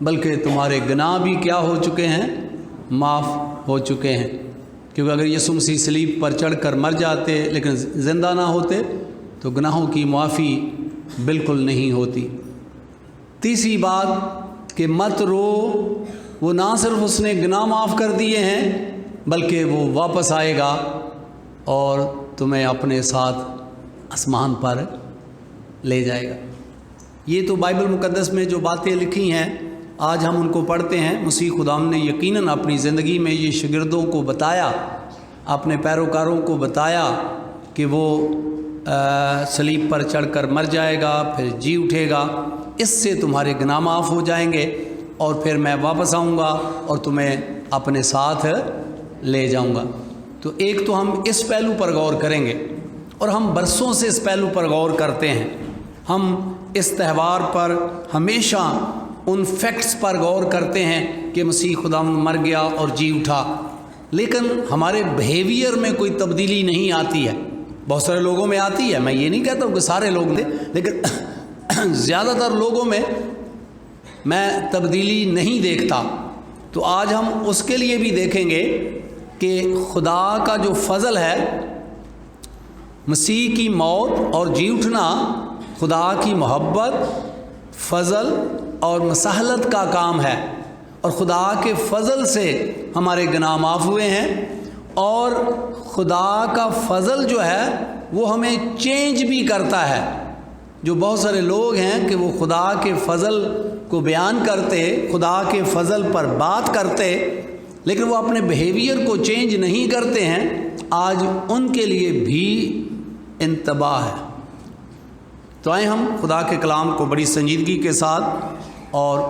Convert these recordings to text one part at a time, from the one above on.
بلکہ تمہارے گناہ بھی کیا ہو چکے ہیں؟ معاف ہو چکے ہیں. کیونکہ اگر یسوع مسیح صلیب پر چڑھ کر مر جاتے لیکن زندہ نہ ہوتے تو گناہوں کی معافی بالکل نہیں ہوتی. تیسری بات کہ مت رو، وہ نہ صرف اس نے گناہ معاف کر دیے ہیں بلکہ وہ واپس آئے گا اور تمہیں اپنے ساتھ آسمان پر لے جائے گا. یہ تو بائبل مقدس میں جو باتیں لکھی ہیں آج ہم ان کو پڑھتے ہیں. مسیح خداوند نے یقیناً اپنی زندگی میں یہ شاگردوں کو بتایا، اپنے پیروکاروں کو بتایا کہ وہ صلیب پر چڑھ کر مر جائے گا، پھر جی اٹھے گا، اس سے تمہارے گناہ معاف ہو جائیں گے اور پھر میں واپس آؤں گا اور تمہیں اپنے ساتھ لے جاؤں گا. تو ایک تو ہم اس پہلو پر غور کریں گے اور ہم برسوں سے اس پہلو پر غور کرتے ہیں. ہم اس تہوار پر ہمیشہ ان فیکٹس پر غور کرتے ہیں کہ مسیح خداوند مر گیا اور جی اٹھا، لیکن ہمارے بیہیویئر میں کوئی تبدیلی نہیں آتی ہے. بہت سارے لوگوں میں آتی ہے، میں یہ نہیں کہتا ہوں کہ سارے لوگ تھے، لیکن زیادہ تر لوگوں میں میں تبدیلی نہیں دیکھتا. تو آج ہم اس کے لیے بھی دیکھیں گے کہ خدا کا جو فضل ہے، مسیح کی موت اور جی اٹھنا خدا کی محبت، فضل اور مساحلت کا کام ہے، اور خدا کے فضل سے ہمارے گناہ معاف ہوئے ہیں. اور خدا کا فضل جو ہے وہ ہمیں چینج بھی کرتا ہے. جو بہت سارے لوگ ہیں کہ وہ خدا کے فضل کو بیان کرتے، خدا کے فضل پر بات کرتے، لیکن وہ اپنے بیہیویئر کو چینج نہیں کرتے ہیں. آج ان کے لیے بھی انتباہ ہے. تو آئیں ہم خدا کے کلام کو بڑی سنجیدگی کے ساتھ اور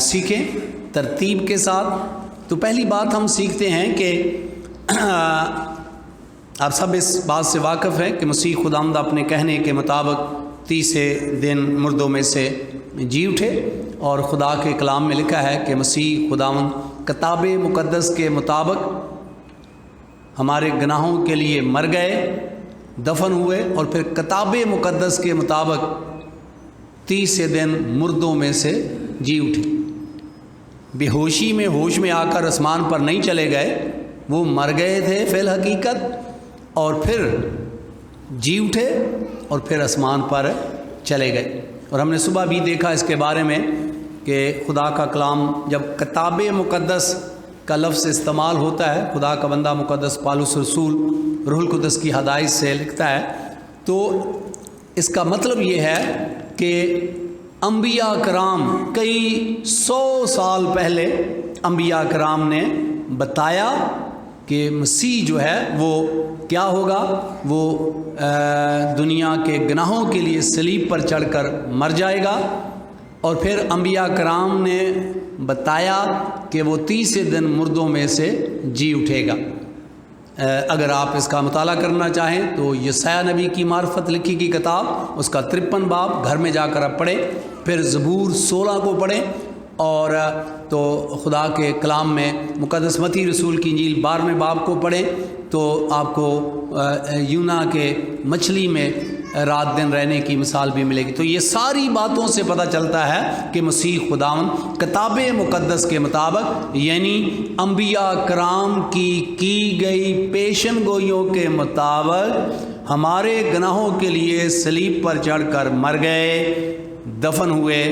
سیکھیں ترتیب کے ساتھ. تو پہلی بات ہم سیکھتے ہیں کہ آپ سب اس بات سے واقف ہیں کہ مسیح خداوند اپنے کہنے کے مطابق تیسرے دن مردوں میں سے جی اٹھے، اور خدا کے کلام میں لکھا ہے کہ مسیح خداوند کتاب مقدس کے مطابق ہمارے گناہوں کے لیے مر گئے، دفن ہوئے، اور پھر کتاب مقدس کے مطابق تیسرے دن مردوں میں سے جی اٹھے. بے ہوشی میں ہوش میں آ کر آسمان پر نہیں چلے گئے، وہ مر گئے تھے فی الحقیقت، اور پھر جی اٹھے اور پھر آسمان پر چلے گئے. اور ہم نے صبح بھی دیکھا اس کے بارے میں کہ خدا کا کلام جب کتاب مقدس کا لفظ استعمال ہوتا ہے، خدا کا بندہ مقدس پالوس رسول روح القدس کی ہدایت سے لکھتا ہے، تو اس کا مطلب یہ ہے کہ انبیاء کرام کئی 100 سال پہلے انبیاء کرام نے بتایا کہ مسیح جو ہے وہ کیا ہوگا، وہ دنیا کے گناہوں کے لیے صلیب پر چڑھ کر مر جائے گا، اور پھر انبیاء کرام نے بتایا کہ وہ تیسرے دن مردوں میں سے جی اٹھے گا. اگر آپ اس کا مطالعہ کرنا چاہیں تو یسایہ نبی کی معرفت لکھی کی کتاب، اس کا 53 باب گھر میں جا کر آپ پڑھیں، پھر زبور 16 کو پڑھیں، اور تو خدا کے کلام میں مقدس متی رسول کی انجیل 12ویں باب کو پڑھیں تو آپ کو یونا کے مچھلی میں رات دن رہنے کی مثال بھی ملے گی. تو یہ ساری باتوں سے پتہ چلتا ہے کہ مسیح خداوند کتاب مقدس کے مطابق، یعنی انبیاء کرام کی گئی پیشن گوئیوں کے مطابق ہمارے گناہوں کے لیے صلیب پر چڑھ کر مر گئے، دفن ہوئے،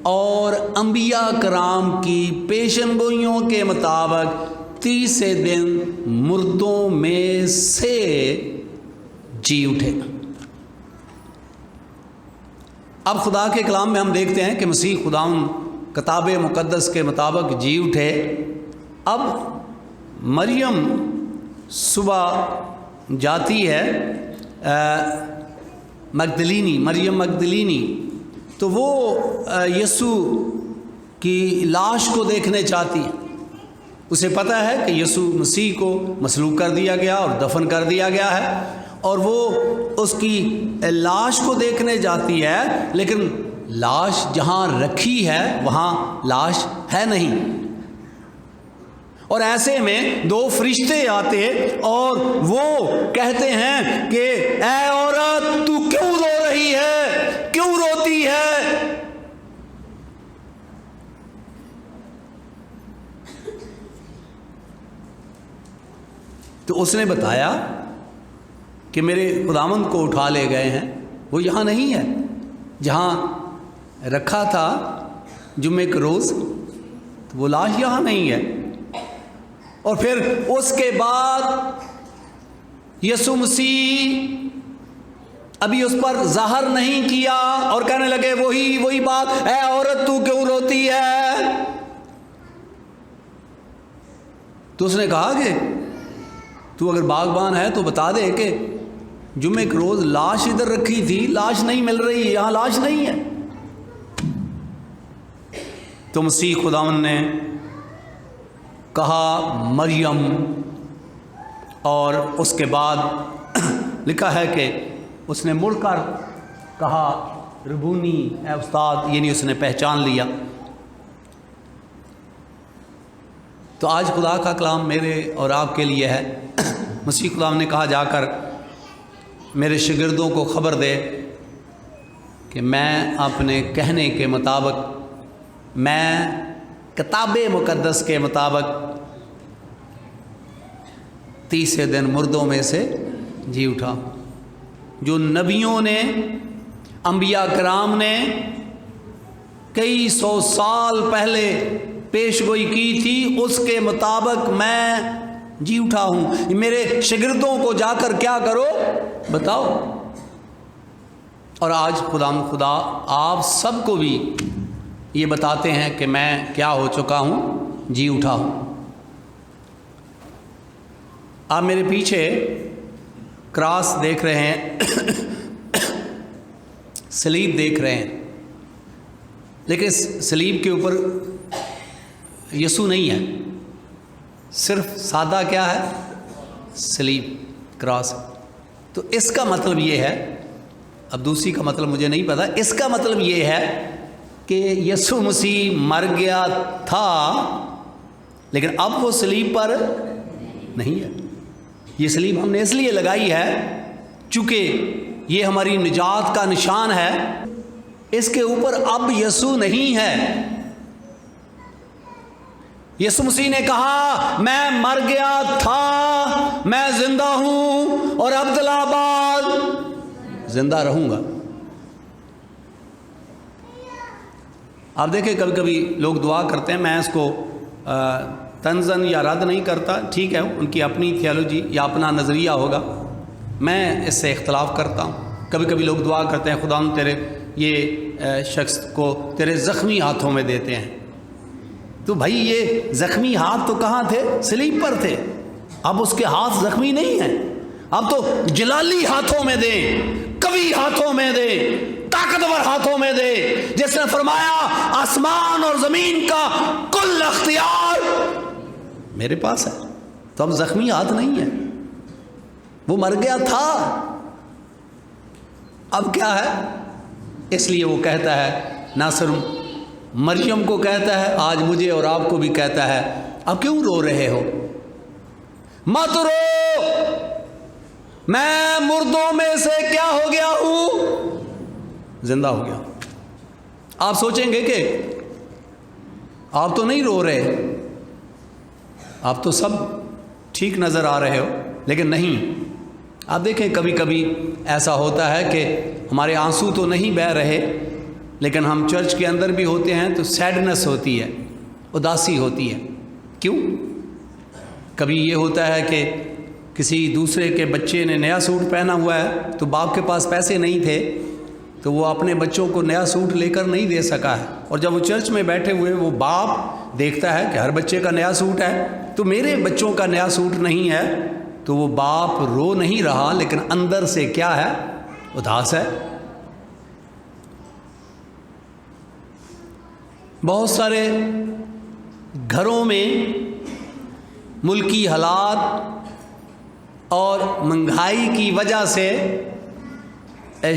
اور انبیاء کرام کی پیشن گوئیوں کے مطابق تیسرے دن مردوں میں سے جی اٹھے. اب خدا کے کلام میں ہم دیکھتے ہیں کہ مسیح خداوند کتاب مقدس کے مطابق جی اٹھے. اب مریم صبح جاتی ہے مریم مگدلینی، تو وہ یسوع کی لاش کو دیکھنے چاہتی ہے. اسے پتہ ہے کہ یسوع مسیح کو مسلوب کر دیا گیا اور دفن کر دیا گیا ہے، اور وہ اس کی لاش کو دیکھنے جاتی ہے، لیکن لاش جہاں رکھی ہے وہاں لاش ہے نہیں. اور ایسے میں 2 فرشتے آتے اور وہ کہتے ہیں کہ اے عورت، تو کیوں رو رہی ہے، کیوں روتی ہے؟ تو اس نے بتایا کہ میرے خداوند کو اٹھا لے گئے ہیں، وہ یہاں نہیں ہے جہاں رکھا تھا جمعے کے روز، تو وہ لاش یہاں نہیں ہے۔ اور پھر اس کے بعد یسوع مسیح ابھی اس پر ظاہر نہیں کیا اور کہنے لگے وہی بات، اے عورت تو کیوں روتی ہے؟ تو اس نے کہا کہ تو اگر باغبان ہے تو بتا دے کہ جمعے کے روز لاش ادھر رکھی تھی، لاش نہیں مل رہی، یہاں لاش نہیں ہے۔ تو مسیح خداوند نے کہا مریم، اور اس کے بعد لکھا ہے کہ اس نے مڑ کر کہا ربونی، اے استاد، یعنی اس نے پہچان لیا۔ تو آج خدا کا کلام میرے اور آپ کے لیے ہے۔ مسیح خداوند نے کہا جا کر میرے شاگردوں کو خبر دے کہ میں اپنے کہنے کے مطابق، میں کتاب مقدس کے مطابق تیسرے دن مردوں میں سے جی اٹھا۔ جو نبیوں نے، انبیاء کرام نے کئی سو سال پہلے پیش گوئی کی تھی، اس کے مطابق میں جی اٹھا ہوں۔ میرے شاگردوں کو جا کر کیا کرو بتاؤ۔ اور آج خدا آپ سب کو بھی یہ بتاتے ہیں کہ میں کیا ہو چکا ہوں، جی اٹھا ہوں۔ آپ میرے پیچھے کراس دیکھ رہے ہیں، صلیب دیکھ رہے ہیں، لیکن صلیب کے اوپر یسوع نہیں ہے، صرف سادہ کیا ہے، صلیب، کراس۔ تو اس کا مطلب یہ ہے، اب دوسری کا مطلب مجھے نہیں پتا، اس کا مطلب یہ ہے کہ یسوع مسیح مر گیا تھا لیکن اب وہ صلیب پر نہیں ہے۔ یہ صلیب ہم نے اس لیے لگائی ہے چونکہ یہ ہماری نجات کا نشان ہے۔ اس کے اوپر اب یسوع نہیں ہے۔ یسوع مسیح نے کہا میں مر گیا تھا، میں زندہ ہوں اور ابدالآباد زندہ رہوں گا۔ آپ دیکھیں کبھی کبھی لوگ دعا کرتے ہیں، میں اس کو تنزن یا رد نہیں کرتا، ٹھیک ہے، ان کی اپنی تھیولوجی یا اپنا نظریہ ہوگا، میں اس سے اختلاف کرتا ہوں۔ کبھی کبھی لوگ دعا کرتے ہیں خدا تیرے یہ شخص کو تیرے زخمی ہاتھوں میں دیتے ہیں۔ تو بھائی یہ زخمی ہاتھ تو کہاں تھے؟ صلیب پر تھے۔ اب اس کے ہاتھ زخمی نہیں ہیں، اب تو جلالی ہاتھوں میں دے، قوی ہاتھوں میں دے، طاقتور ہاتھوں میں دے، جس نے فرمایا آسمان اور زمین کا کل اختیار میرے پاس ہے۔ تو اب زخمی ہاتھ نہیں ہے، وہ مر گیا تھا، اب کیا ہے؟ اس لیے وہ کہتا ہے، نہ صرف مریم کو کہتا ہے، آج مجھے اور آپ کو بھی کہتا ہے، اب کیوں رو رہے ہو؟ مت رو، میں مردوں میں سے کیا ہو گیا ہوں؟ زندہ ہو گیا۔ آپ سوچیں گے کہ آپ تو نہیں رو رہے، آپ تو سب ٹھیک نظر آ رہے ہو، لیکن نہیں۔ آپ دیکھیں کبھی کبھی ایسا ہوتا ہے کہ ہمارے آنسو تو نہیں بہہ رہے، لیکن ہم چرچ کے اندر بھی ہوتے ہیں تو سیڈنس ہوتی ہے، اداسی ہوتی ہے۔ کیوں؟ کبھی یہ ہوتا ہے کہ کسی دوسرے کے بچے نے نیا سوٹ پہنا ہوا ہے تو باپ کے پاس پیسے نہیں تھے تو وہ اپنے بچوں کو نیا سوٹ لے کر نہیں دے سکا ہے، اور جب وہ چرچ میں بیٹھے ہوئے وہ باپ دیکھتا ہے کہ ہر بچے کا نیا سوٹ ہے تو میرے بچوں کا نیا سوٹ نہیں ہے، تو وہ باپ رو نہیں رہا لیکن اندر سے کیا ہے؟ اداس ہے۔ بہت سارے گھروں میں ملکی حالات اور مہنگائی کی وجہ سے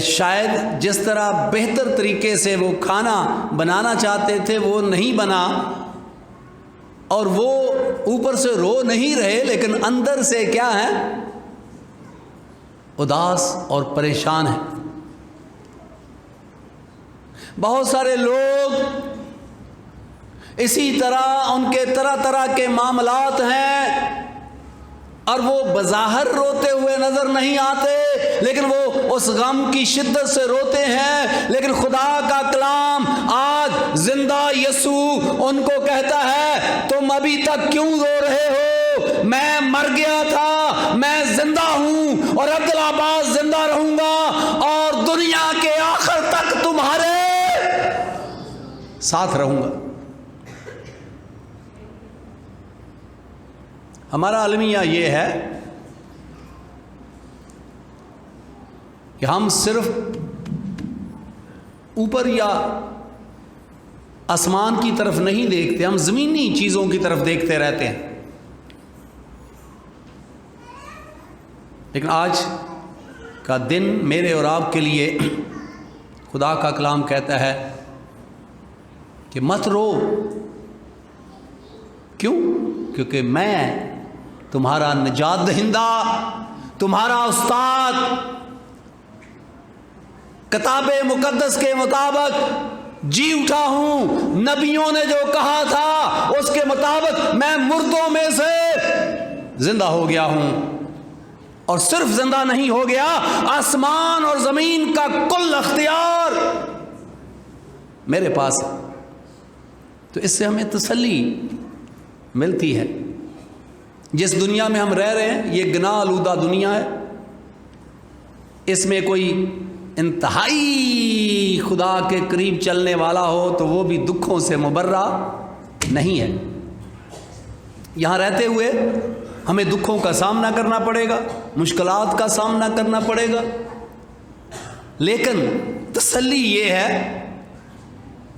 شاید جس طرح بہتر طریقے سے وہ کھانا بنانا چاہتے تھے وہ نہیں بنا، اور وہ اوپر سے رو نہیں رہے لیکن اندر سے کیا ہے؟ اداس اور پریشان ہیں۔ بہت سارے لوگ اسی طرح ان کے طرح طرح کے معاملات ہیں، اور وہ بظاہر روتے ہوئے نظر نہیں آتے، لیکن وہ اس غم کی شدت سے روتے ہیں۔ لیکن خدا کا کلام آج زندہ یسوع ان کو کہتا ہے تم ابھی تک کیوں رو رہے ہو؟ میں مر گیا تھا، میں زندہ ہوں اور عبدالآباد زندہ رہوں گا اور دنیا کے آخر تک تمہارے ساتھ رہوں گا۔ ہمارا المیہ یہ ہے کہ ہم صرف اوپر یا آسمان کی طرف نہیں دیکھتے، ہم زمینی چیزوں کی طرف دیکھتے رہتے ہیں۔ لیکن آج کا دن میرے اور آپ کے لیے خدا کا کلام کہتا ہے کہ مت رو۔ کیوں؟ کیونکہ میں تمہارا نجات دہندہ، تمہارا استاد، کتاب مقدس کے مطابق جی اٹھا ہوں۔ نبیوں نے جو کہا تھا اس کے مطابق میں مردوں میں سے زندہ ہو گیا ہوں، اور صرف زندہ نہیں ہو گیا، آسمان اور زمین کا کل اختیار میرے پاس ہے۔ تو اس سے ہمیں تسلی ملتی ہے۔ جس دنیا میں ہم رہ رہے ہیں یہ گناہ آلودہ دنیا ہے، اس میں کوئی انتہائی خدا کے قریب چلنے والا ہو تو وہ بھی دکھوں سے مبرہ نہیں ہے۔ یہاں رہتے ہوئے ہمیں دکھوں کا سامنا کرنا پڑے گا، مشکلات کا سامنا کرنا پڑے گا، لیکن تسلی یہ ہے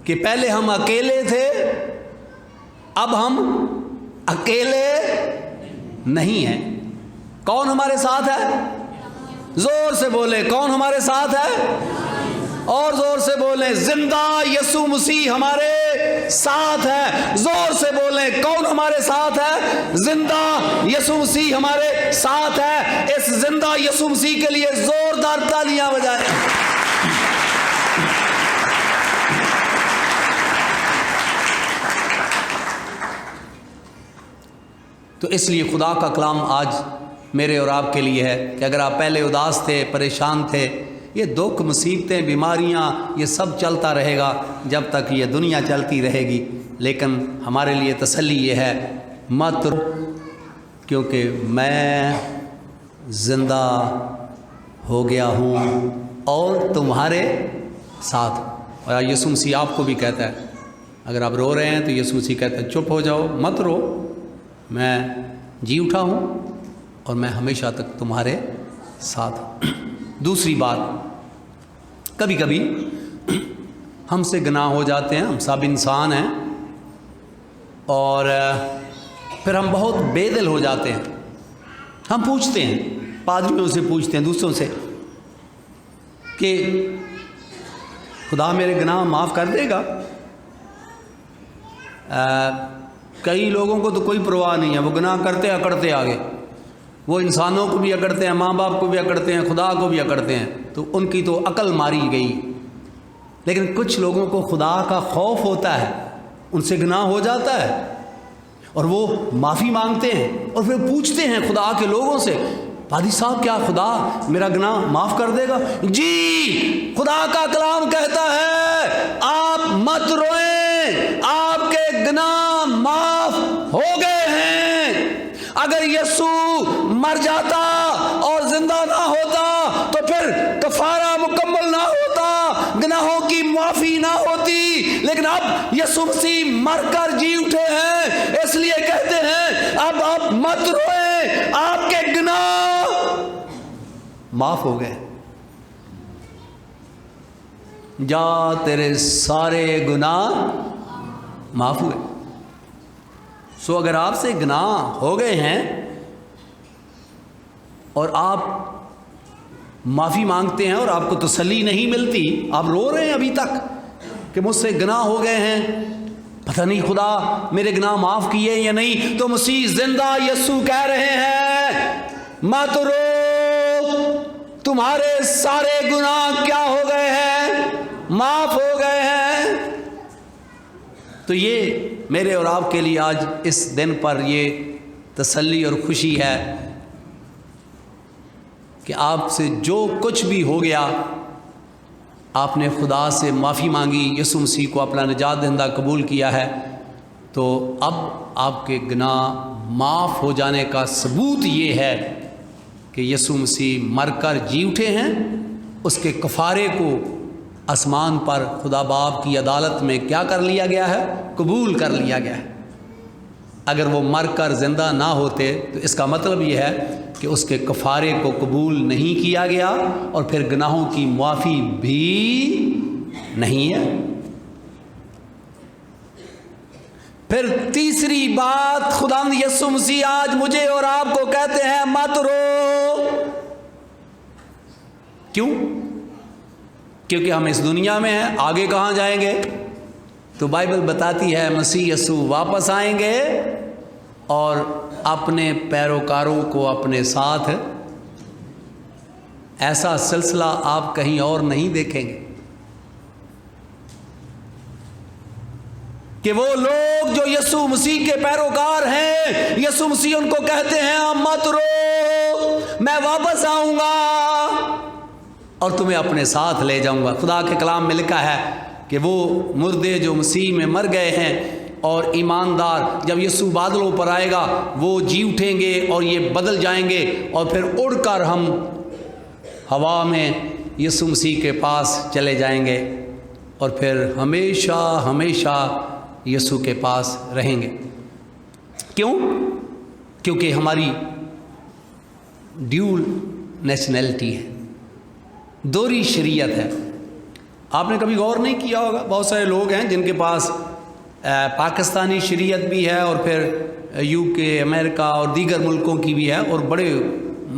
کہ پہلے ہم اکیلے تھے، اب ہم اکیلے نہیں ہیں۔ کون ہمارے ساتھ ہے؟ زور سے بولے، کون ہمارے ساتھ ہے؟ اور زور سے بولیں، زندہ یسوع مسیح ہمارے ساتھ ہے۔ زور سے بولیں، کون ہمارے ساتھ ہے؟ زندہ یسوع مسیح ہمارے ساتھ ہے۔ اس زندہ یسوع مسیح کے لیے زوردار تالیاں بجائیں۔ تو اس لیے خدا کا کلام آج میرے اور آپ کے لیے ہے کہ اگر آپ پہلے اداس تھے، پریشان تھے، یہ دکھ، مصیبتیں، بیماریاں، یہ سب چلتا رہے گا جب تک یہ دنیا چلتی رہے گی، لیکن ہمارے لیے تسلی یہ ہے مت رو، کیونکہ میں زندہ ہو گیا ہوں اور تمہارے ساتھ۔ اور یسوع مسیح آپ کو بھی کہتا ہے، اگر آپ رو رہے ہیں تو یسوع مسیح کہتا ہے چپ ہو جاؤ، مت رو، میں جی اٹھا ہوں اور میں ہمیشہ تک تمہارے ساتھ ہوں۔ دوسری بات، کبھی کبھی ہم سے گناہ ہو جاتے ہیں، ہم سب انسان ہیں، اور پھر ہم بہت بے دل ہو جاتے ہیں۔ ہم پوچھتے ہیں، پادریوں سے پوچھتے ہیں، دوسروں سے کہ خدا میرے گناہ معاف کر دے گا؟ کئی لوگوں کو تو کوئی پرواہ نہیں ہے، وہ گناہ کرتے اکڑتے آگے، وہ انسانوں کو بھی اکڑتے ہیں، ماں باپ کو بھی اکڑتے ہیں، خدا کو بھی اکڑتے ہیں، تو ان کی تو عقل ماری گئی۔ لیکن کچھ لوگوں کو خدا کا خوف ہوتا ہے، ان سے گناہ ہو جاتا ہے اور وہ معافی مانگتے ہیں اور پھر پوچھتے ہیں خدا کے لوگوں سے، پادری صاحب کیا خدا میرا گناہ معاف کر دے گا؟ جی، خدا کا کلام کہتا ہے آپ مت روئیں، آپ کے گناہ معاف ہو گئے ہیں۔ اگر یسوع مر جاتا اور زندہ نہ ہوتا تو پھر کفارہ مکمل نہ ہوتا، گناہوں کی معافی نہ ہوتی، لیکن اب یسوع مسیح مر کر جی اٹھے ہیں، اس لیے کہتے ہیں اب آپ مت روئیں، آپ کے گناہ معاف ہو گئے، جا تیرے سارے گناہ معاف ہوئے۔ سو اگر آپ سے گناہ ہو گئے ہیں اور آپ معافی مانگتے ہیں اور آپ کو تسلی نہیں ملتی، آپ رو رہے ہیں ابھی تک کہ مجھ سے گناہ ہو گئے ہیں، پتہ نہیں خدا میرے گناہ معاف کیے یا نہیں، تو مسیح زندہ یسوع کہہ رہے ہیں مت رو، تمہارے سارے گناہ کیا ہو گئے ہیں؟ معاف ہو گئے ہیں۔ تو یہ میرے اور آپ کے لیے آج اس دن پر یہ تسلی اور خوشی ہے کہ آپ سے جو کچھ بھی ہو گیا آپ نے خدا سے معافی مانگی، یسوع مسیح کو اپنا نجات دہندہ قبول کیا ہے، تو اب آپ کے گناہ معاف ہو جانے کا ثبوت یہ ہے کہ یسوع مسیح مر کر جی اٹھے ہیں، اس کے کفارے کو آسمان پر خدا باپ کی عدالت میں کیا کر لیا گیا ہے؟ قبول کر لیا گیا ہے۔ اگر وہ مر کر زندہ نہ ہوتے تو اس کا مطلب یہ ہے کہ اس کے کفارے کو قبول نہیں کیا گیا اور پھر گناہوں کی معافی بھی نہیں ہے۔ پھر تیسری بات، خداوند یسوع مسیح آج مجھے اور آپ کو کہتے ہیں مت رو۔ کیوں؟ کیونکہ ہم اس دنیا میں ہیں، آگے کہاں جائیں گے؟ تو بائبل بتاتی ہے مسیح یسوع واپس آئیں گے اور اپنے پیروکاروں کو اپنے ساتھ، ایسا سلسلہ آپ کہیں اور نہیں دیکھیں گے کہ وہ لوگ جو یسوع مسیح کے پیروکار ہیں، یسوع مسیح ان کو کہتے ہیں مت رو، میں واپس آؤں گا اور تمہیں اپنے ساتھ لے جاؤں گا۔ خدا کے کلام میں لکھا ہے کہ وہ مردے جو مسیح میں مر گئے ہیں اور ایماندار جب یسوع بادلوں پر آئے گا وہ جی اٹھیں گے اور یہ بدل جائیں گے اور پھر اڑ کر ہم ہوا میں یسوع مسیح کے پاس چلے جائیں گے اور پھر ہمیشہ ہمیشہ یسوع کے پاس رہیں گے۔ کیوں؟ کیونکہ ہماری ڈیول نیشنلٹی ہے، دوہری شریعت ہے۔ آپ نے کبھی غور نہیں کیا ہوگا، بہت سارے لوگ ہیں جن کے پاس پاکستانی شریعت بھی ہے اور پھر یو کے، امریکہ اور دیگر ملکوں کی بھی ہے، اور بڑے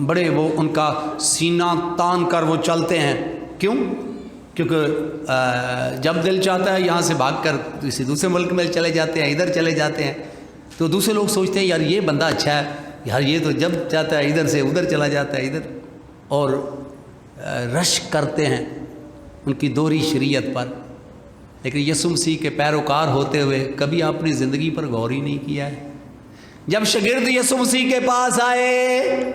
بڑے وہ ان کا سینہ تان کر وہ چلتے ہیں۔ کیوں؟ کیونکہ جب دل چاہتا ہے یہاں سے بھاگ کر کسی دوسرے ملک میں چلے جاتے ہیں، ادھر چلے جاتے ہیں، تو دوسرے لوگ سوچتے ہیں یار یہ بندہ اچھا ہے، یار یہ تو جب چاہتا ہے ادھر سے ادھر چلا جاتا ہے ادھر، اور رش کرتے ہیں ان کی دوہری شریعت پر۔ لیکن یسوع مسیح کے پیروکار ہوتے ہوئے کبھی آپ نے زندگی پر غور ہی نہیں کیا ہے۔ جب شاگرد یسوع مسیح کے پاس آئے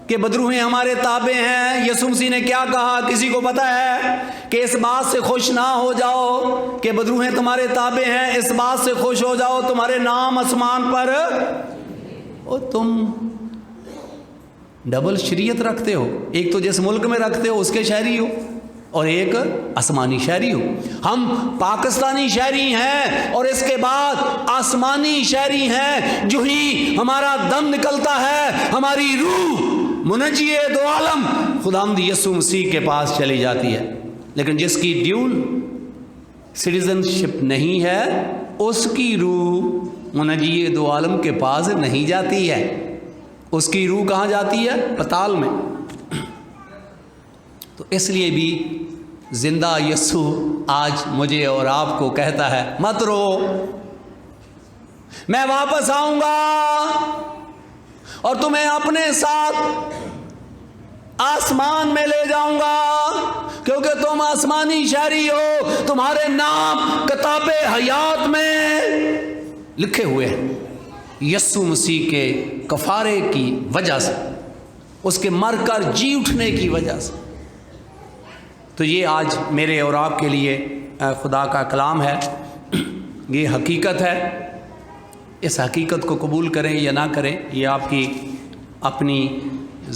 کہ بدروہیں ہمارے تابع ہیں، یسوع مسیح نے کیا کہا؟ کسی کو پتہ ہے کہ اس بات سے خوش نہ ہو جاؤ کہ بدروہیں تمہارے تابع ہیں، اس بات سے خوش ہو جاؤ تمہارے نام آسمان پر، اور تم ڈبل شریعت رکھتے ہو، ایک تو جس ملک میں رکھتے ہو اس کے شہری ہو اور ایک آسمانی شہری ہو۔ ہم پاکستانی شہری ہیں اور اس کے بعد آسمانی شہری ہیں۔ جو ہی ہمارا دم نکلتا ہے ہماری روح منجی دو عالم خداوند یسوع مسیح کے پاس چلی جاتی ہے۔ لیکن جس کی ڈیول سٹیزن شپ نہیں ہے اس کی روح منجی دو عالم کے پاس نہیں جاتی ہے، اس کی روح کہاں جاتی ہے؟ پتال میں۔ تو اس لیے بھی زندہ یسوع آج مجھے اور آپ کو کہتا ہے مت رو، میں واپس آؤں گا اور تمہیں اپنے ساتھ آسمان میں لے جاؤں گا، کیونکہ تم آسمانی شہری ہو، تمہارے نام کتاب حیات میں لکھے ہوئے ہیں یسوع مسیح کے کفارے کی وجہ سے، اس کے مر کر جی اٹھنے کی وجہ سے۔ تو یہ آج میرے اور آپ کے لیے خدا کا کلام ہے، یہ حقیقت ہے۔ اس حقیقت کو قبول کریں یا نہ کریں یہ آپ کی اپنی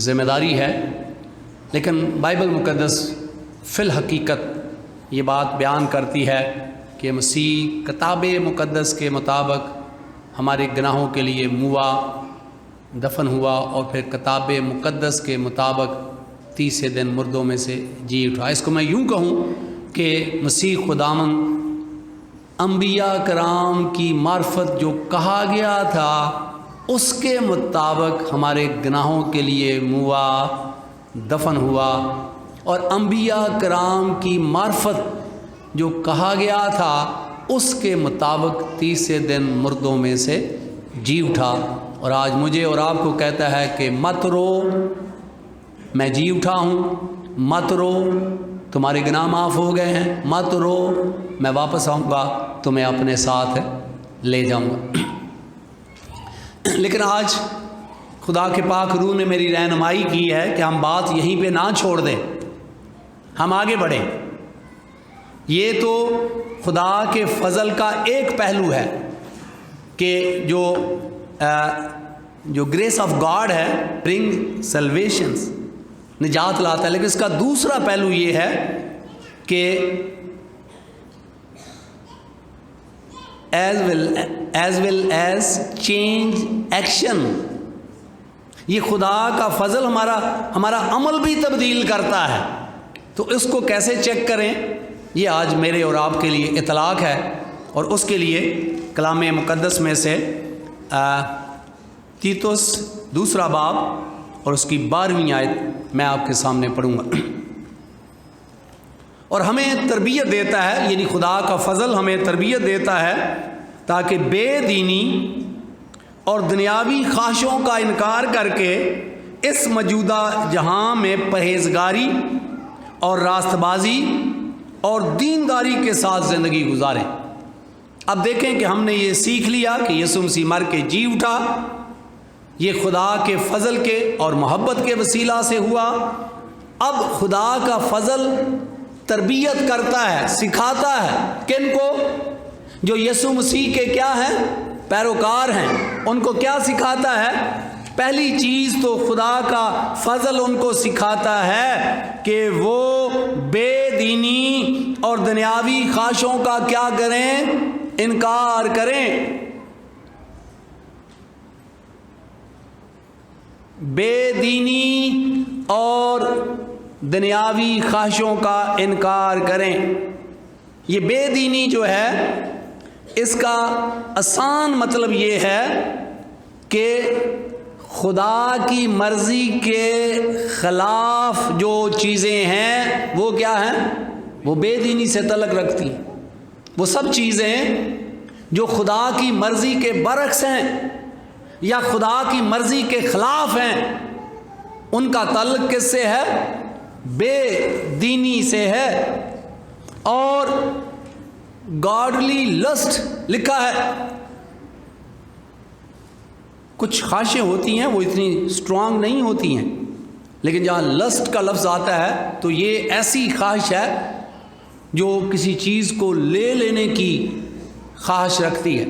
ذمہ داری ہے، لیکن بائبل مقدس فی الحقیقت یہ بات بیان کرتی ہے کہ مسیح کتاب مقدس کے مطابق ہمارے گناہوں کے لیے موا، دفن ہوا اور پھر کتاب مقدس کے مطابق تیسرے دن مردوں میں سے جی اٹھا۔ اس کو میں یوں کہوں کہ مسیح خداوند انبیاء کرام کی معرفت جو کہا گیا تھا اس کے مطابق ہمارے گناہوں کے لیے موا، دفن ہوا، اور انبیاء کرام کی معرفت جو کہا گیا تھا اس کے مطابق تیسرے دن مردوں میں سے جی اٹھا۔ اور آج مجھے اور آپ کو کہتا ہے کہ مت رو، میں جی اٹھا ہوں، مت رو، تمہارے گناہ معاف ہو گئے ہیں، مت رو، میں واپس آؤں گا، تمہیں اپنے ساتھ لے جاؤں گا۔ لیکن آج خدا کے پاک روح نے میری رہنمائی کی ہے کہ ہم بات یہیں پہ نہ چھوڑ دیں، ہم آگے بڑھیں۔ یہ تو خدا کے فضل کا ایک پہلو ہے کہ جو گریس آف گاڈ ہے برنگ سلویشنز، نجات لاتا ہے، لیکن اس کا دوسرا پہلو یہ ہے کہ as well as change action, یہ خدا کا فضل ہمارا عمل بھی تبدیل کرتا ہے۔ تو اس کو کیسے چیک کریں، یہ آج میرے اور آپ کے لیے اطلاق ہے، اور اس کے لیے کلام مقدس میں سے تیتوس 2 باب اور اس کی 12ویں آیت میں آپ کے سامنے پڑھوں گا۔ اور ہمیں تربیت دیتا ہے، یعنی خدا کا فضل ہمیں تربیت دیتا ہے تاکہ بے دینی اور دنیاوی خواہشوں کا انکار کر کے اس موجودہ جہاں میں پرہیزگاری اور راست بازی اور دینداری کے ساتھ زندگی گزاریں۔ اب دیکھیں کہ ہم نے یہ سیکھ لیا کہ یسوع مسیح مر کے جی اٹھا، یہ خدا کے فضل کے اور محبت کے وسیلہ سے ہوا۔ اب خدا کا فضل تربیت کرتا ہے، سکھاتا ہے کن کو؟ جو یسوع مسیح کے کیا ہیں؟ پیروکار ہیں۔ ان کو کیا سکھاتا ہے؟ پہلی چیز تو خدا کا فضل ان کو سکھاتا ہے کہ وہ بے دینی اور دنیاوی خواہشوں کا کیا کریں؟ انکار کریں۔ بے دینی اور دنیاوی خواہشوں کا انکار کریں۔ یہ بے دینی جو ہے، اس کا آسان مطلب یہ ہے کہ خدا کی مرضی کے خلاف جو چیزیں ہیں وہ کیا ہیں؟ وہ بے دینی سے تعلق رکھتی ہیں۔ وہ سب چیزیں جو خدا کی مرضی کے برعکس ہیں یا خدا کی مرضی کے خلاف ہیں، ان کا تعلق کس سے ہے؟ بے دینی سے ہے۔ اور گاڈلی لسٹ لکھا ہے، کچھ خواہشیں ہوتی ہیں وہ اتنی اسٹرانگ نہیں ہوتی ہیں، لیکن جہاں لسٹ کا لفظ آتا ہے تو یہ ایسی خواہش ہے جو کسی چیز کو لے لینے کی خواہش رکھتی ہے۔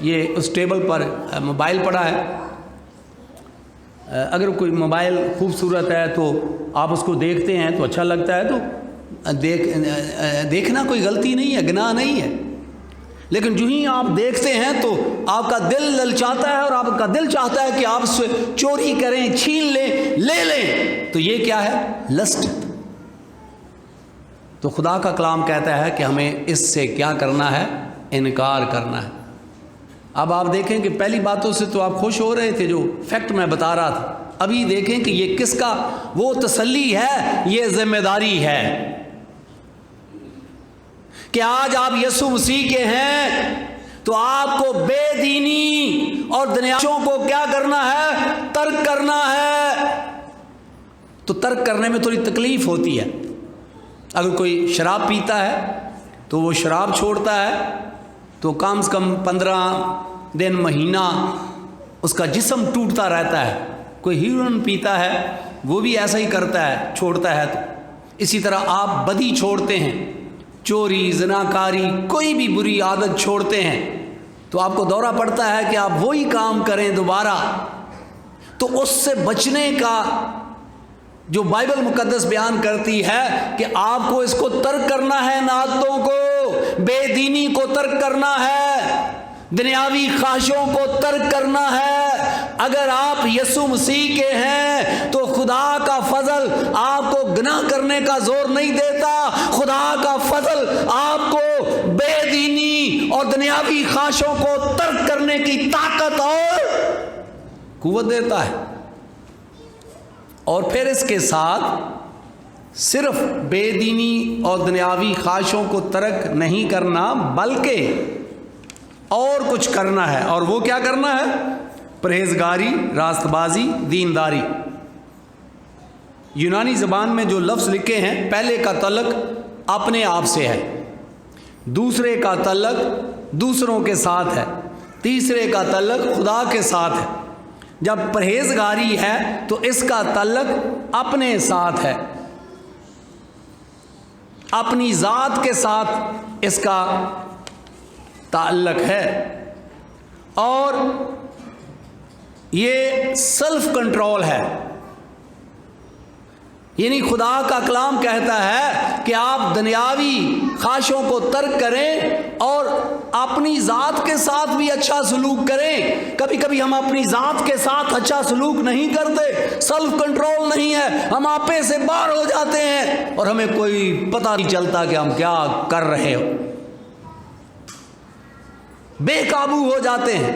یہ اس ٹیبل پر موبائل پڑا ہے، اگر کوئی موبائل خوبصورت ہے تو آپ اس کو دیکھتے ہیں تو اچھا لگتا ہے، تو دیکھنا کوئی غلطی نہیں ہے، گناہ نہیں ہے، لیکن جو ہی آپ دیکھتے ہیں تو آپ کا دل للچاتا ہے اور آپ کا دل چاہتا ہے کہ آپ اس سے چوری کریں، چھین لیں، لے لیں۔ تو یہ کیا ہے؟ لسٹ۔ تو خدا کا کلام کہتا ہے کہ ہمیں اس سے کیا کرنا ہے؟ انکار کرنا ہے۔ اب آپ دیکھیں کہ پہلی باتوں سے تو آپ خوش ہو رہے تھے جو فیکٹ میں بتا رہا تھا، ابھی دیکھیں کہ یہ کس کا وہ تسلی ہے، یہ ذمہ داری ہے کہ آج آپ یسوع مسیح کے ہیں تو آپ کو بے دینی اور دنیاوں کو کیا کرنا ہے؟ ترک کرنا ہے۔ تو ترک کرنے میں تھوڑی تکلیف ہوتی ہے۔ اگر کوئی شراب پیتا ہے تو وہ شراب چھوڑتا ہے تو کم سے کم 15 دن، مہینہ اس کا جسم ٹوٹتا رہتا ہے۔ کوئی ہیروئن پیتا ہے وہ بھی ایسا ہی کرتا ہے، چھوڑتا ہے۔ تو اسی طرح آپ بدی چھوڑتے ہیں، چوری، زناکاری، کوئی بھی بری عادت چھوڑتے ہیں تو آپ کو دورہ پڑتا ہے کہ آپ وہی کام کریں دوبارہ۔ تو اس سے بچنے کا جو بائبل مقدس بیان کرتی ہے کہ آپ کو اس کو ترک کرنا ہے، ان عادتوں کو، بے دینی کو ترک کرنا ہے، دنیاوی خواہشوں کو ترک کرنا ہے۔ اگر آپ یسوع مسیح کے ہیں تو خدا کا فضل آپ کو گناہ کرنے کا زور نہیں دیتا، خدا کا فضل آپ کو بے دینی اور دنیاوی خواہشوں کو ترک کرنے کی طاقت اور قوت دیتا ہے۔ اور پھر اس کے ساتھ صرف بے دینی اور دنیاوی خواہشوں کو ترک نہیں کرنا، بلکہ اور کچھ کرنا ہے۔ اور وہ کیا کرنا ہے؟ پرہیزگاری، راست بازی، دینداری۔ یونانی زبان میں جو لفظ لکھے ہیں، پہلے کا تعلق اپنے آپ سے ہے، دوسرے کا تعلق دوسروں کے ساتھ ہے، تیسرے کا تعلق خدا کے ساتھ ہے۔ جب پرہیزگاری ہے تو اس کا تعلق اپنے ساتھ ہے، اپنی ذات کے ساتھ اس کا تعلق ہے، اور یہ سیلف کنٹرول ہے۔ یعنی خدا کا کلام کہتا ہے کہ آپ دنیاوی خواہشوں کو ترک کریں اور اپنی ذات کے ساتھ بھی اچھا سلوک کریں۔ کبھی کبھی ہم اپنی ذات کے ساتھ اچھا سلوک نہیں کرتے، سیلف کنٹرول نہیں ہے، ہم آپے سے باہر ہو جاتے ہیں اور ہمیں کوئی پتہ نہیں چلتا کہ ہم کیا کر رہے ہو، بے قابو ہو جاتے ہیں۔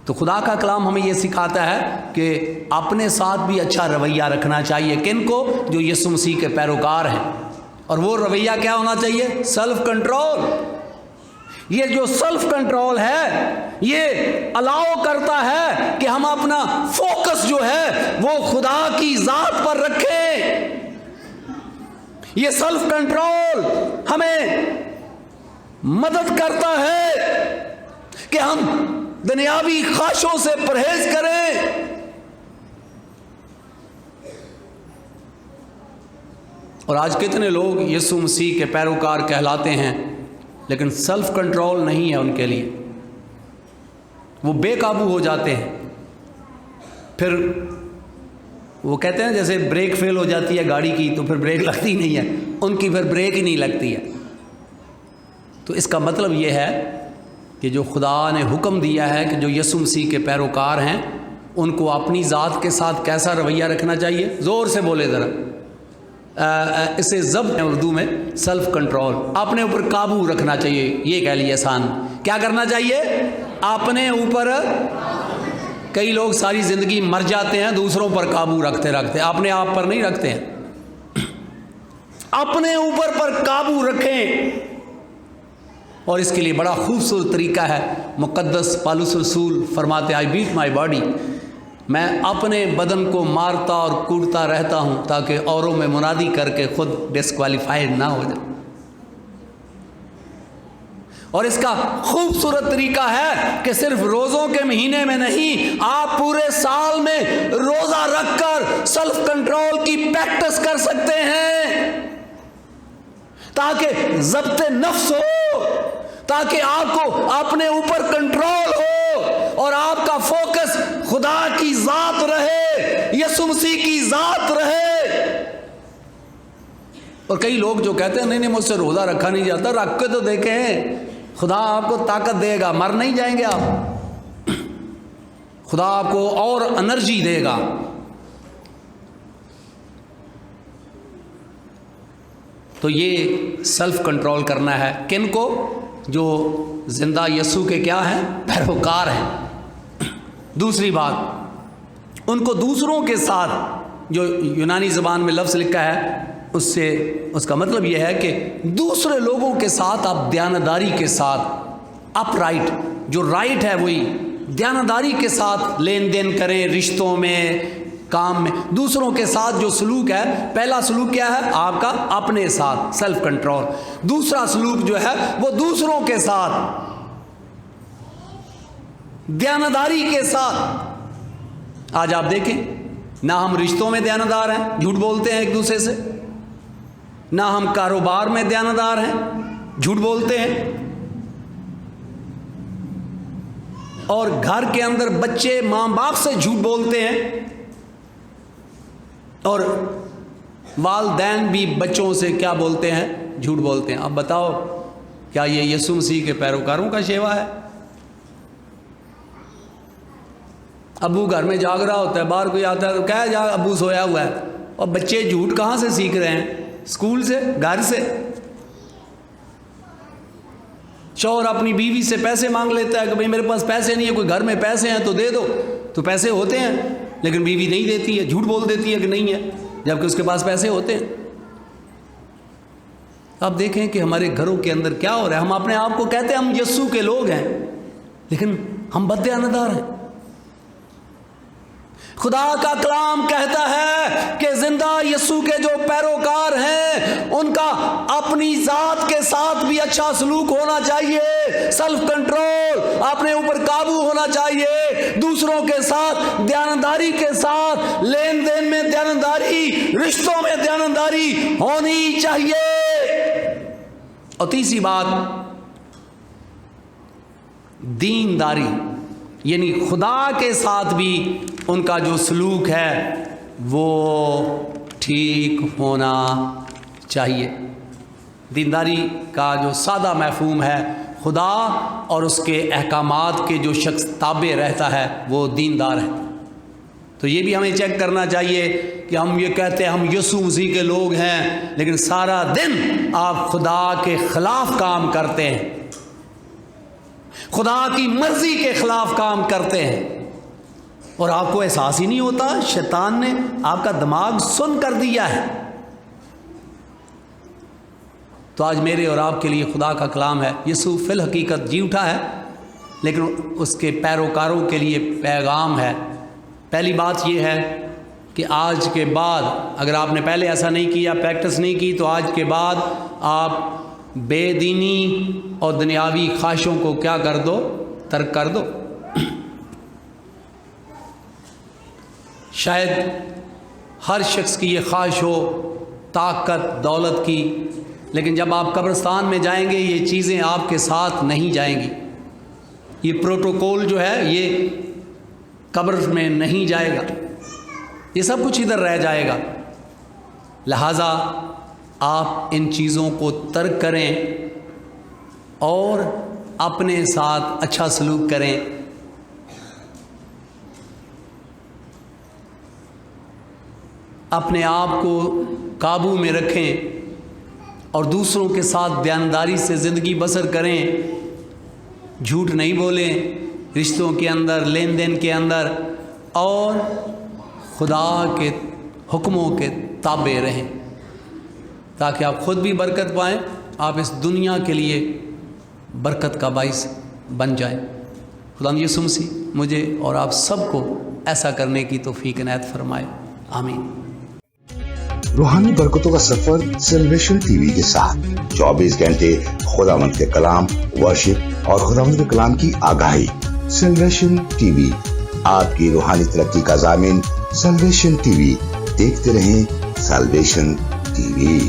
تو خدا کا کلام ہمیں یہ سکھاتا ہے کہ اپنے ساتھ بھی اچھا رویہ رکھنا چاہیے۔ کن کو؟ جو یسوع مسیح کے پیروکار ہیں۔ اور وہ رویہ کیا ہونا چاہیے؟ Self control. یہ جو سیلف کنٹرول ہے یہ الاؤ کرتا ہے کہ ہم اپنا فوکس جو ہے وہ خدا کی ذات پر رکھیں۔ یہ سیلف کنٹرول ہمیں مدد کرتا ہے کہ ہم دنیاوی خواہشوں سے پرہیز کریں۔ اور آج کتنے لوگ یسوع مسیح کے پیروکار کہلاتے ہیں لیکن سیلف کنٹرول نہیں ہے ان کے لیے، وہ بے قابو ہو جاتے ہیں۔ پھر وہ کہتے ہیں جیسے بریک فیل ہو جاتی ہے گاڑی کی تو پھر بریک لگتی نہیں ہے، ان کی پھر بریک ہی نہیں لگتی ہے۔ تو اس کا مطلب یہ ہے کہ جو خدا نے حکم دیا ہے کہ جو یسوع مسیح کے پیروکار ہیں ان کو اپنی ذات کے ساتھ کیسا رویہ رکھنا چاہیے؟ زور سے بولے ذرا، اسے ضبط ہے اردو میں، سیلف کنٹرول، اپنے اوپر قابو رکھنا چاہیے۔ یہ کہہ لیے آسان، کیا کرنا چاہیے؟ اپنے اوپر۔ کئی لوگ ساری زندگی مر جاتے ہیں دوسروں پر قابو رکھتے رکھتے، اپنے آپ پر نہیں رکھتے ہیں۔ اپنے اوپر پر قابو رکھیں، اور اس کے لیے بڑا خوبصورت طریقہ ہے۔ مقدس پالوس رسول فرماتے آئی بیٹ مائی باڈی، میں اپنے بدن کو مارتا اور کوڑتا رہتا ہوں تاکہ اوروں میں منادی کر کے خود ڈسکوالیفائڈ نہ ہو جائے۔ اور اس کا خوبصورت طریقہ ہے کہ صرف روزوں کے مہینے میں نہیں، آپ پورے سال میں روزہ رکھ کر سیلف کنٹرول کی پریکٹس کر سکتے ہیں تاکہ ضبط نفس ہو، تاکہ آپ کو اپنے اوپر کنٹرول ہو اور آپ کا فوکس خدا کی ذات رہے، یسوع مسیح کی ذات رہے۔ اور کئی لوگ جو کہتے ہیں نہیں مجھ سے روزہ رکھا نہیں جاتا، رکھ کے تو دیکھیں، خدا آپ کو طاقت دے گا، مر نہیں جائیں گے آپ، خدا آپ کو اور انرجی دے گا۔ تو یہ سیلف کنٹرول کرنا ہے کن کو؟ جو زندہ یسوع کے کیا ہیں؟ پیروکار ہیں۔ دوسری بات، ان کو دوسروں کے ساتھ، جو یونانی زبان میں لفظ لکھا ہے اس کا مطلب یہ ہے کہ دوسرے لوگوں کے ساتھ آپ دیانتداری کے ساتھ، اپ رائٹ، جو رائٹ ہے وہی دیانتداری کے ساتھ لین دین کریں، رشتوں میں، کام میں، دوسروں کے ساتھ جو سلوک ہے۔ پہلا سلوک کیا ہے آپ کا؟ اپنے ساتھ، سیلف کنٹرول۔ دوسرا سلوک جو ہے وہ دوسروں کے ساتھ، دیانتداری کے ساتھ۔ آج آپ دیکھیں، نہ ہم رشتوں میں دیانتدار ہیں، جھوٹ بولتے ہیں ایک دوسرے سے، نہ ہم کاروبار میں دیانتدار ہیں، جھوٹ بولتے ہیں، اور گھر کے اندر بچے ماں باپ سے جھوٹ بولتے ہیں، اور والدین بھی بچوں سے کیا بولتے ہیں؟ جھوٹ بولتے ہیں۔ اب بتاؤ کیا یہ یسوع مسیح کے پیروکاروں کا شیوا ہے؟ ابو گھر میں جاگ رہا ہوتا ہے، باہر کوئی آتا ہے تو کہہ جا ابو سویا ہوا ہے، اور بچے جھوٹ کہاں سے سیکھ رہے ہیں؟ اسکول سے، گھر سے۔ شوہر اپنی بیوی سے پیسے مانگ لیتا ہے کہ بھئی میرے پاس پیسے نہیں ہے، کوئی گھر میں پیسے ہیں تو دے دو، تو پیسے ہوتے ہیں لیکن بیوی نہیں دیتی ہے، جھوٹ بول دیتی ہے کہ نہیں ہے، جبکہ اس کے پاس پیسے ہوتے ہیں۔ آپ دیکھیں کہ ہمارے گھروں کے اندر کیا ہو رہا ہے۔ ہم اپنے آپ کو کہتے ہیں ہم یسوع کے لوگ ہیں لیکن ہم بد دیانتدار ہیں۔ خدا کا کلام کہتا ہے کہ زندہ یسوع کے جو پیروکار ہیں ان کا اپنی ذات کے ساتھ بھی اچھا سلوک ہونا چاہیے، سیلف کنٹرول، اپنے اوپر قابو ہونا چاہیے، دوسروں کے ساتھ دیانتداری کے ساتھ، لین دین میں دیانتداری، رشتوں میں دیانتداری ہونی چاہیے۔ اور تیسری بات، دینداری، یعنی خدا کے ساتھ بھی ان کا جو سلوک ہے وہ ٹھیک ہونا چاہیے۔ دینداری کا جو سادہ مفہوم ہے، خدا اور اس کے احکامات کے جو شخص تابع رہتا ہے وہ دیندار ہے۔ تو یہ بھی ہمیں چیک کرنا چاہیے کہ ہم یہ کہتے ہیں ہم یسوع مسیح کے لوگ ہیں، لیکن سارا دن آپ خدا کے خلاف کام کرتے ہیں، خدا کی مرضی کے خلاف کام کرتے ہیں، اور آپ کو احساس ہی نہیں ہوتا، شیطان نے آپ کا دماغ سن کر دیا ہے۔ تو آج میرے اور آپ کے لیے خدا کا کلام ہے، یسوع فی الحقیقت جی اٹھا ہے، لیکن اس کے پیروکاروں کے لیے پیغام ہے۔ پہلی بات یہ ہے کہ آج کے بعد، اگر آپ نے پہلے ایسا نہیں کیا، پریکٹس نہیں کی، تو آج کے بعد آپ بے دینی اور دنیاوی خواہشوں کو کیا کر دو؟ ترک کر دو۔ شاید ہر شخص کی یہ خواہش ہو طاقت دولت کی، لیکن جب آپ قبرستان میں جائیں گے یہ چیزیں آپ کے ساتھ نہیں جائیں گی، یہ پروٹوکول جو ہے یہ قبر میں نہیں جائے گا، یہ سب کچھ ادھر رہ جائے گا۔ لہٰذا آپ ان چیزوں کو ترک کریں اور اپنے ساتھ اچھا سلوک کریں۔ اپنے آپ کو قابو میں رکھیں اور دوسروں کے ساتھ دیانتداری سے زندگی بسر کریں، جھوٹ نہیں بولیں رشتوں کے اندر، لین دین کے اندر، اور خدا کے حکموں کے تابع رہیں تاکہ آپ خود بھی برکت پائیں، آپ اس دنیا کے لیے برکت کا باعث بن جائیں۔ خدا یسوع مسیح مجھے اور آپ سب کو ایسا کرنے کی توفیق عنایت فرمائے، آمین۔ روحانی برکتوں کا سفر سیلویشن ٹی وی کے ساتھ 24 گھنٹے خداوند کے کلام، ورشپ اور خداوند کے کلام کی آگاہی۔ سیلویشن ٹی وی آپ کی روحانی ترقی کا ضامن۔ سیلویشن ٹی وی، دیکھتے رہیں سیلویشن ٹی وی۔